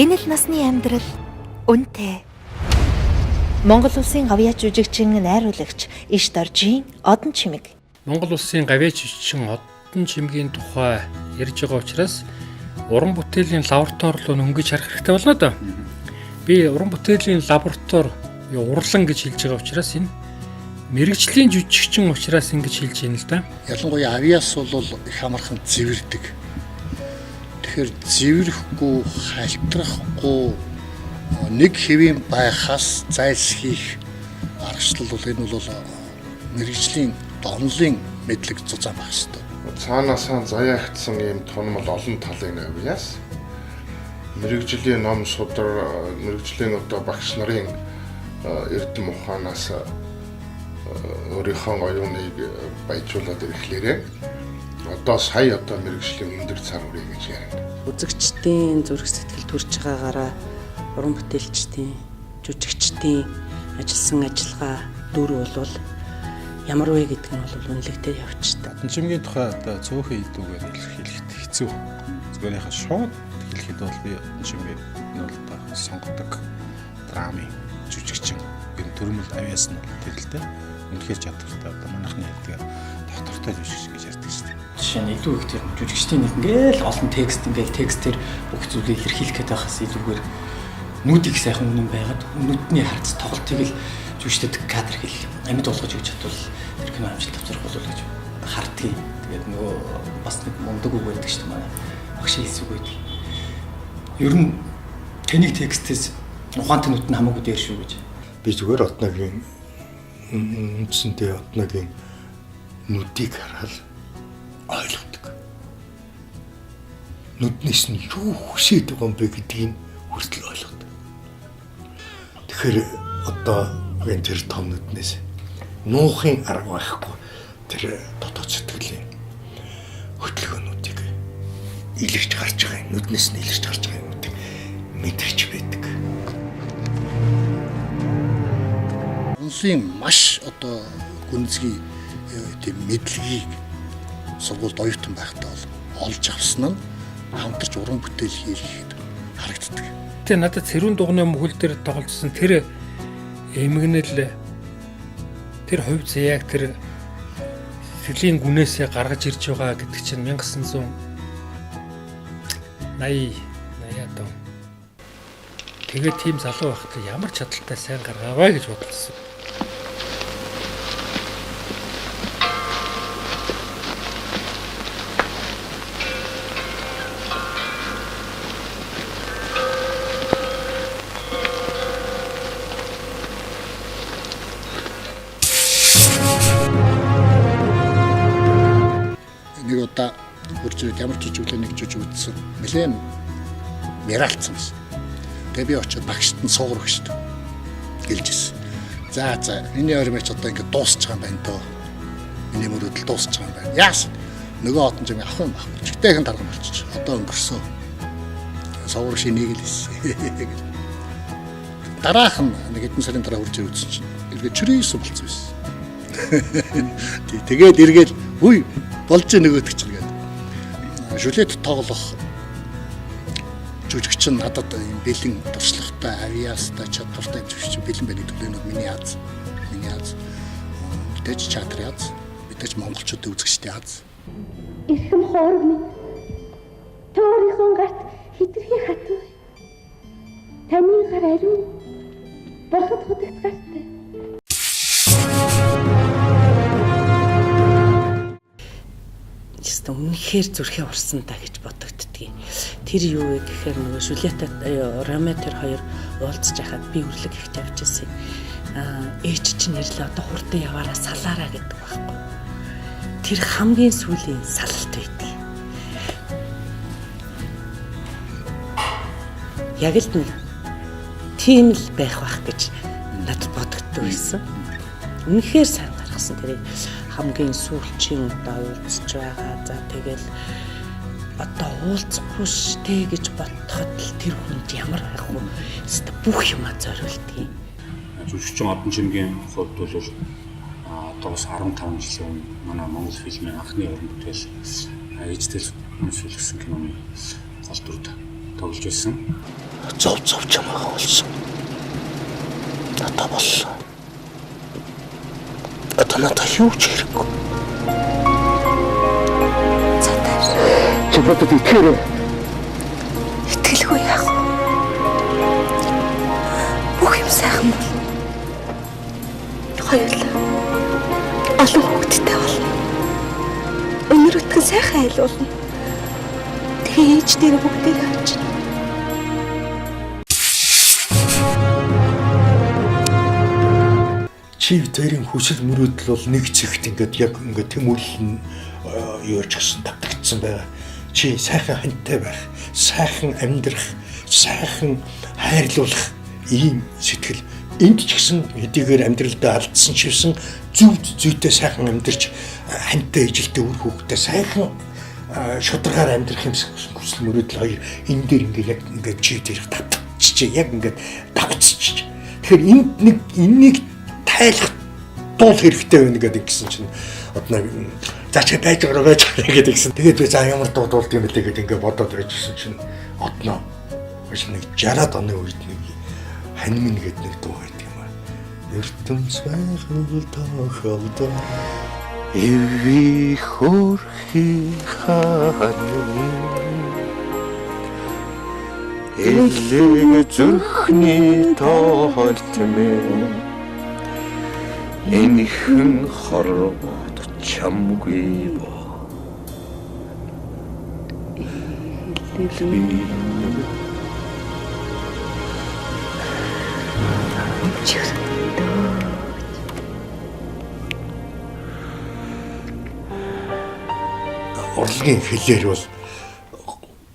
Энэ л насны амьдрал үнэтэй. Монгол улсын гавьяач жүжигчин найруулагч Иш Доржийн Одон чимэг. Монгол улсын гавьяач жүжигчин Одон чимгийн тухай ярьж байгаа учраас уран бүтээлийн лаборатори руу өнгөж харах хэрэгтэй болно доо. Би уран бүтээлийн лаборатори урлан гэж хэлж байгаа учраас энэ мэрэгжлийн жүжигчин учраас ингэж хэлж байна л да. Ялангуяа авиас бол их амархан зэвэрдэг. Тэгэхээр зэвэрэхгүй, халтрахгүй нэг хэвийн байхаас зайлсхийх аргачлал бол энэ бол мэрэгжлийн донлын мэдлэг зузаан байх ёстой. Цаанаасаа заяагдсан ийм тунмал олон талын авиас мэрэгжлийн ном судар, мэрэгжлийн багш нарын эрдэм ухаанаас өөрийнхөө оюуныг баяжуулаад ирэхлээрээ одоо сая мэрэгжлийн өндөр цар хүрээ гэж ярина. Үзэгчдийн зүрх сэтгэл төрж байгаагаараа уран бүтээлчдийн, жүжигчдийн ажилласан ажиллагаа дүр бол ямар вэ гэдэг нь бол үнэлэгдээ явчихдаг. Одон чимгийн тухай одоо цөөхөн илүүгээр илэрхийлэхэд хэцүү. Зүгээр яхаа шууд хэлэхэд бол би Одон чимгийн нь бол одоо сонгодог драмын жүжигчин гэн төрмөл авиас нь тэр л дээ. Үнэхээр чадвартай одоо манайхны ярьдаг доктортой жүжигч гэж ярьдаг шүү дээ. Жишээ нь илүү их тэр жүжигчдийн нэг ингээл олон ингээл текстээр бүх зүйлийг илэрхийлэх гээд байхаас илүүгээр нүдийг сайхан үнэн байгаад нүдний харц тоглолтыг л жүжигчдэд кадр хэл амьд болгож өгч чадвал тэр кино амжилт авчрах болов гэж хардгийг. Тэгээд нөгөө бас нэг мундаг үг байдаг шүү дээ манай багш хэлсэн үг байдаг. Ер нь тэнийг текстээс ухаантай нүд нь хамаагүй дээр шүү гэж. Би зүгээр Одногийн үндсэндээ Одногийн нүдийг хараад ойлгодог. Нүднээс нь юу хүсэж байгаа юм бэ гэдгийг хүртэл ойлгодог. Тэгэхээр одоо энэ тэр том нүднээс нуухын арга байхгүй тэр дотоод сэтгэлийн хөдөлгөөнүүдийг илэрч гарч байгаа юм. Нүднээс нь илэрч гарч байгаа юмыг мэдэрч байдаг. Онлын маш одоо гүнзгий тийм мэдлэгийг сургуульд оюутан байхдаа бол олж авсан нь хамтарч уран бүтээл хийхэд харагддаг. Тэ надад цэрүүн дугны мөхөл дээр тоглосон тэр эмгэнэл тэр хувь заяаг тэр сэтгэлийн гүнээсээ гаргаж ирж байгаа гэдэг чинь 1980 одоо тэгээд тийм залуу байхдаа ямар чадaltaй сайн гаргаваа гэж бодлоо. Нэг удаа үржид ямар ч жүжиглээ нэг жүжиг үзсэн. Нэлээд мэралцсан байсан. Тэгээ би очиод багшд нь суугар өгч шүү дээ. Гэлжсэн. За миний ойрмоч одоо ингэ дуусч байгаа юм байна дөө. Миний мөрөдөл дуусч байгаа юм байна. Яас нөгөө Одон чимээ авах юм байхгүй. Чигтэйхэн дарга болчих. Одоо өнгөрсөн. Суугар шинийг л хийсэн. Дараах нь нэг хэдэн сарын дараа үржид үзсэн чинь эргээ чирээсэн болцсон байсан. Тэгээд эргээл үе болж нөгөөдөг чинь гэдэг. Жюлет тоглох жүжигчин надад юм бэлэн туршлагатай, авиастай, чадвартай жүжигч бэлэн байна гэдэг нь миний аз. Мэдээж театр аз, мэдээж монголчуудын үзэгчдийн аз. Эрхэм хоорог минь төөрийнхөө гарт хитрхи хатуу. Таны гар ариун бурхад хотогт гартай. Үнэхээр зүрхээ урсандаа гэж бодогддгийг. Тэр юу вэ гэхээр нөгөө Жюлетта Ромео тэр хоёр уулзж байхад би үрлэг их тавьж ирсэн. Ээж чинь нэрлээ одоо хурдан яваараа салаараа гэдэг байхгүй. Тэр хамгийн сүүлийн салалт байдаг. Яг л нэг тийм л байх байх гэж надад бодогддог байсан. Үнэхээр сайн гаргасан тэрийг хамгийн сүүлчийн одоо уулзж байгаа. За тэгэл одоо уулзахгүй штэ гэж бодоход л тэр хүнд ямар байх вэ? Эсвэл бүх юмаа зориултыг. Жүжигчин Одон чимгийн хувьд бол одоо бас 15 жил өмнө манай Монгол фильмийн анхны уран бүтээл ээжтэй сүлгсэн киноны гол дүрд тоглож байсан. Зов ч юм аа болсон. Надад болсон. Надад юу ч хэрэггүй. Чи бодод итгээрэй. Итгэлгүй яах вэ? Бүх юм сайхан бол. Хоёулаа олон хүүхэдтэй болно. Өнөр өтгөн сайхан айлуулна. Тэгээ ээж дээр бүгдийг авч. Чи тэрийн хүсэл мөрөөдөл бол нэг зэгт яг тэмүүлэн ярьж гисэн тавтагдсан байгаа. Чи сайхан хантай байх, сайхан амьдрах, сайхан хайрлуулах ийм сэтгэл энд ч гэсэн хэдийгээр амьдралдаа алдсан чивсэн зөв зүйтэй сайхан амьдарч хантай ижилтэй үр хүүхдээ сайхан шударгаар амьдрах юмсан хүсэл мөрөөдөл хоёр энэ дээр ингээд чи дээр тавтчих яг ингээд давцчих. Тэгэхээр энийг тайлах дуул хэрэгтэй байна гэдэг гэсэн чинь одоо заач байж байгаа гэдэг гэсэн. Тэгээд би за ямар дуулт юм бэлээ гэдэг ингээд бодоод байжсэн чинь одноо нэг 60-аад оны үед нэг ханьмин гэдэг нэг дуу байдаг юм аа. ертөнц байхад тохиолдоо эви хорхи ханьмин элэг зүрхний тоолтмэ энэхэн хорвоод чамгүй бо урлагийн хэлээр бол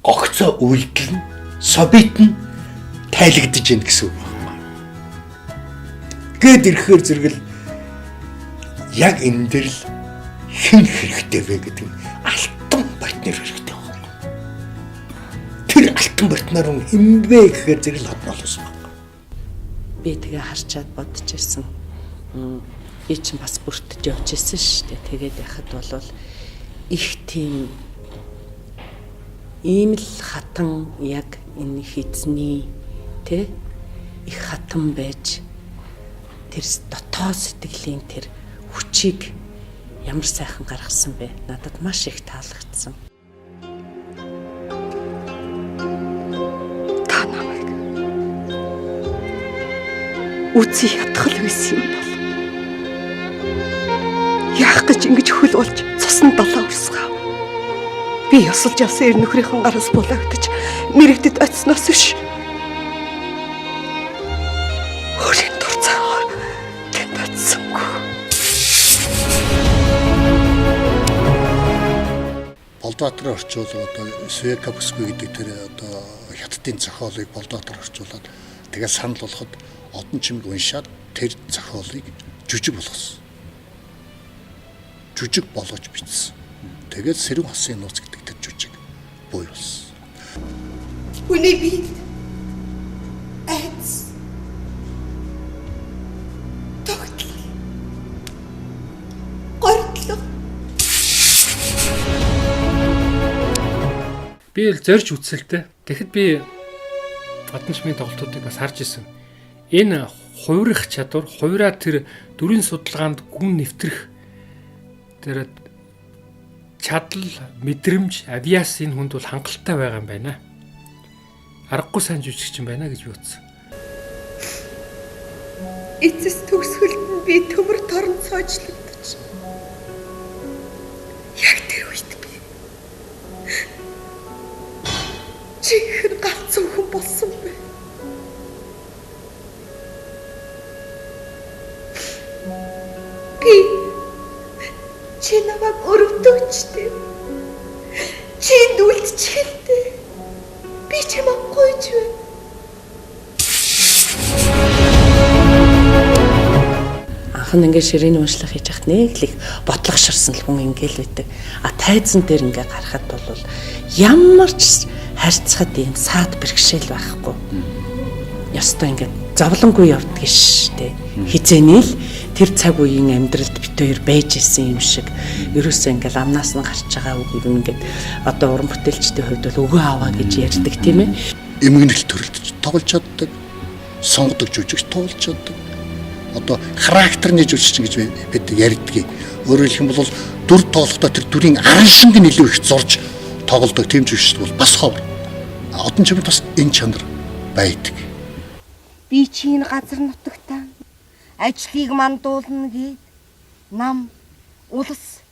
огцоо үйлдэл нь собит нь тайлагдж гин гэсэн үг байна. Гээд ирэхээр зэрэгэл яг энэ дээр л хэн хэрэгтэй вэ гэдэг нь алтан партнер хэрэгтэй байна. Тэр алтан партнер нь хэн бэ гэхээр зэрэг одноолос байна. Би тэгээ харчаад бодож ирсэн. Би чинь бас бүртж явж ирсэн шүү дээ. Тэгээд яхад бол их тийм ийм л хатан яг энэ хэзний тэ их хатан байж тэр дотоод сэтгэлийн тэр хүчийг ямар сайхан гаргасан бэ? Надад маш их таалагдсан. Та намайг үгүй ятгал байсан юм бол яах гэж ингэж хөл болж цусны далаа урсгаа. Би ёсолж явсан эр нөхрийнхэн гараас булаагдаж мэрэгдэд очсноос биш. Өөрийн дурцаагаар тэнд очсонгүй. Болдоотор орчуулаад одоо Свекапсгүй гэдэг тэр одоо хятадын зохиолыг болдоотор орчуулад тэгээ санал болгоход одон чимэг уншаад тэр зохиолыг жүжиг болгосон. Жүжиг болгож бичсэн. Тэгээд Сэрүүн хосын нууц гэдэг тэр жүжиг бий болсон. Үний би айц тогтлол гортлоо. Би л зорж үзсэлтэй. Тэгэхэд би гадны чимийн тоглолтуудыг бас харж исэн. Энэ хувирах чадвар, хувираа тэр дүрийн судалгаанд гүн нэвтрэх тэр чадал, мэдрэмж, авиас энэ хүнд бол хангалттай байгаа юм байна. Аргагүй сайн жүжигч юм байна гэж би утсан. Эцэс төгсгөлд нь би төмөр торн цоочлогдож. Яг тэр үед би чихэр галзуу хүн болсон бэ. Би чи намайг өрөвдөөчтэй. Чи дүлдчихэлтэй. Би чамайг гойж байна. Анхан ингээд ширээний уншлах хийж хат нэг л их бодлогоширсан л хүн ингээл байдаг. Тайзан дээр ингээд гарахад бол ямар ч харьцахад юм саад бэрхшээл байхгүй. Ястай ингээд зовлонгүй явдаг шээ. Хизээний л тэр цаг үеийн амьдралд бит хоёр байж исэн юм шиг. Ерөөсөө ингээл амнаас нь гарч байгаа үг ингээд одоо уран бүтээлчдийн хувьд бол өгөө аваа гэж ярьдаг тийм ээ. эмгэнэл төрөлдөж тоглож чаддаг, сонгодог жүжигч тоглож чаддаг. Одоо характерны жүжигч гэж бид ярьдгийг. Өөрөөр хэлэх юм бол дүр тоглохдоо тэр дүрийн аран шинг нь илүү их зурж тоглодог тийм жүжигч бол бас ховор. Одон чимд бас энэ чанар байдаг. Би чинь газар нутагтаа ажлыг мандуулна гээд нам улс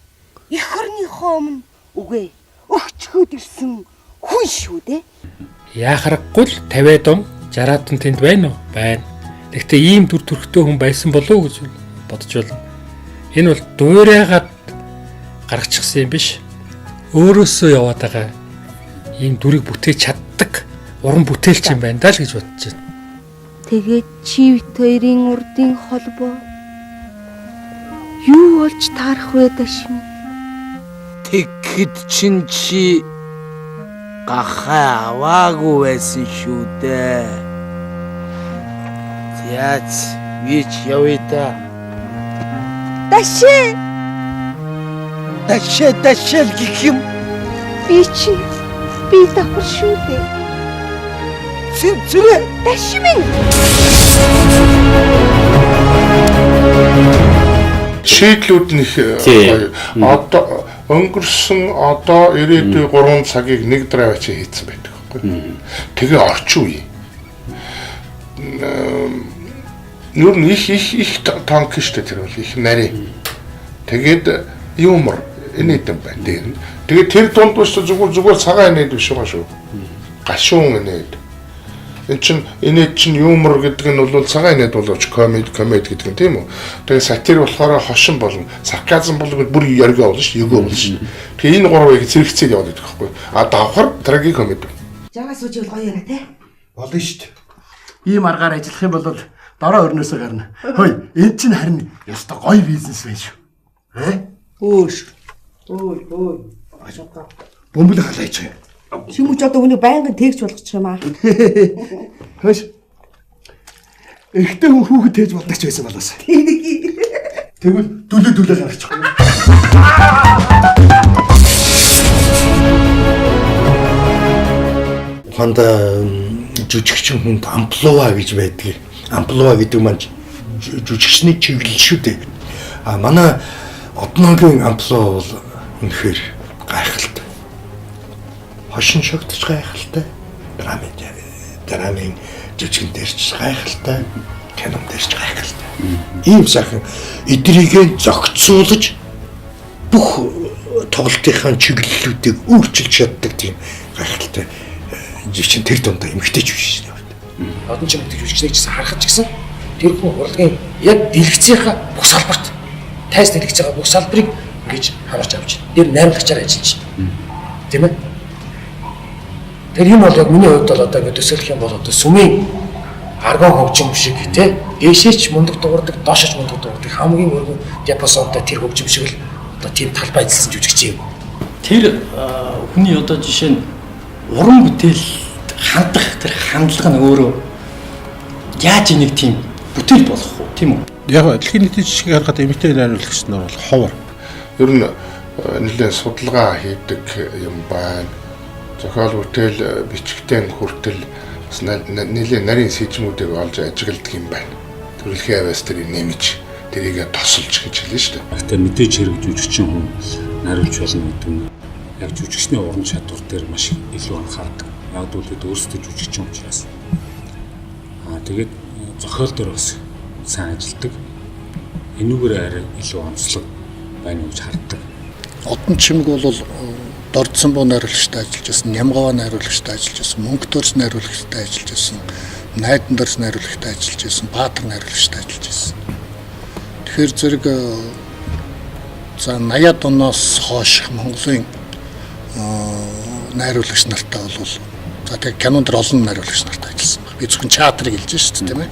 их орныхоо өмнө үгүй өгчхөд ирсэн хүн шүү дээ. Яахарахгүй л 50-аад он 60-аад он тэнд байна уу? Байна. Гэхдээ ийм дүр төрхтэй хүн байсан болов уу гэж бодож байна. Энэ бол дуурайгаад гаргачихсан юм биш. Өөрөөсөө яваад байгаа ийм дүрийг бүтээж чаддаг уран бүтээлч юм байна даа л гэж бодож байна. Тэгээд чивт хоёрын урдын холбоо юу болж таарах вэ дашми? Тэгэхэд чин чи гахаа аваагүй байсан шүү дээ. Яац вич явъя да. Дашээ Дашээ гэх юм. би давхар шүү дээ. Цэнцэрэ Дашмин. Шийдлүүд нь их одоо өнгөрсөн одоо ирээдүйн 3 цагийг нэг драйвч хийцэн байдаг байхгүй. Тэгээ орчин үе. Юу нэг их танк штэ тэр бол их нарийн. Тэгээд юмор энэдэм байна. Тэгээд тэр дунд бас зүгээр цагаан энэд биш байгаа шүү. Гашуун энэд. Энэ чинь юмор гэдэг нь бол цагаан энэд болооч комеди гэдэг нь тийм үү. Тэгээд сатир болохоор хошин болно. Сарказм болгоод бүр ярга болно шүү, өгөө болно шүү. Тэгээд энэ гурвыг зэрэгцээд яваад байдаг байхгүй. А давхар трагикомеди. Жагаас үуч бол гоё яриа те. Болно шүү дээ. Ийм аргаар ажиллах юм бол дараа өрнөөсөө гарна. Хөөе, энэ чинь харин ёстой гоё бизнес байна шүү. Өөш. Ой. Ашигта. Бөмбөл халаач. Шимүүч одоо үнийг байнгын тэгж болгочих юм аа. Хөөш. Эхтэй хүүхэд тэгж болдог ч байсан болоос. Тэгвэл дүлээ гаргачих. Хонда жүжигчин хүнд амплуа гэж байдаг. Амплуа гэдэг маань жүжигчний чиглэл шүү дээ. А манай одногийн амплуа бол үнэхээр гайхалтай. Хошин шогтч гайхалтай. Драмын жүжигэн дээрч гайхалтай. Кинон дээрч гайхалтай. Ийм сайхан эдрийгээ зохицуулж бүх тоглолтынхаа чиглэлүүдийг өөрчилж чаддаг тийм гайхалтай жүжигчин тэр дундаа эмгтээч биш шүү дээ. Одон ч гэдэг жүжигчнийг ч харахад ч гэсэн тэр хүн урлагийн яг дэлгэцийнхаа бүх салбарт тайс дэлгэж байгаа бүх салбарыг ингэж хамарч авч тэр найрамдагчаар ажиллаж байна. Тийм ээ. Тэр юм бол яг миний хувьд бол одоо ингэ төсөөлөх юм бол одоо сүмийн аргон хөгжим шиг тий дээшээч мундаг дуурдаг доошооч мундаг дуурдаг хамгийн өргөн Японтай тэр хөгжим шиг л одоо тийм талбай ажилласан жүжигч юм. Тэр хүний одоо жишээ нь уран бүтээлд хандах тэр хандлага нь өөрөө яаж энийг тийм бүтээл болох вэ тийм үү? Яг дэлхийн нийтийн жишгийг харахад эмэгтэй найруулагч нар бол ховор. Ер нь нэлээд судалгаа хийдэг юм байна. Зохиол бүтээл бичгтэн хүртэл нэлээд нарийн сэжмүүдийг олж ажигладаг юм байна. Төрөлхийн авиас тэрийг нэмж тэрийг тосолж гэж хэлнэ шүү дээ. Гэхдээ мэдээж хэрэг жүжигчин хүн наривч болно гэдэг нь яг жүжигчний уран чадвар дээр маш илүү анхаардаг. Яг л өөрсдөө жүжигчин учраас. Тэгээд зохиол дээр бас сайн ажилладаг. Энүүгээр арай илүү онцлог байна гэж харддаг. Одон чимэг бол Дордсон боо найруулагчтай ажиллаж байсан, Нямгава найруулагчтай ажиллаж байсан, Мөнгө дөрс найруулагчтай ажиллаж байсан, Найдан дөрс найруулагчтай ажиллаж байсан, Баатар найруулагчтай ажиллаж байсан. Тэгэхээр зэрэг за 80-аад оноос хойш Монголын найруулагч нартай бол за тэг кинонд олон найруулагч нартай ажилласан баг. Би зөвхөн театрыг хэлж шүү дээ, тийм ээ.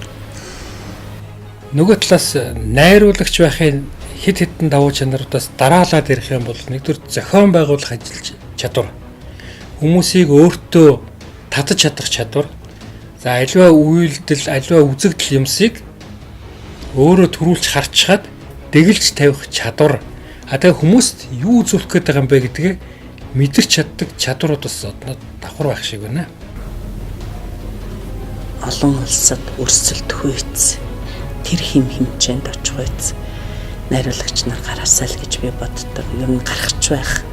Нөгөө талаас найруулагч байхын хэд хэдэн давуу чанаруудаас дараалаад ирэх юм бол нэгдүгээр зохион байгуулах ажиллаж чадвар, хүмүүсийг өөртөө татаж чадах чадвар, за аливаа үйлдэл, аливаа үзэгдэл юмсыг өөрөө төрүүлж харчхад дэглэж тавих чадвар. Тэгээ хүмүүст юу үзүүлэх гээд байгаа юм бэ гэдгээ мэдэрч чаддаг чадварууд бас одноо давхар байх шиг байна. олон улсад өрсөлд хүйц тэр хим хэмжээнд очих үйц найруулагч нар гараасаа л гэж би боддог. Ер нь гарахч байх.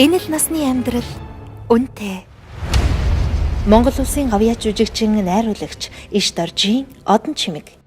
Энэ л насны амьдрал үнэтэй. Монгол улсын авьяач жүжигчин найруулагч Иш Доржийн Одон чимэг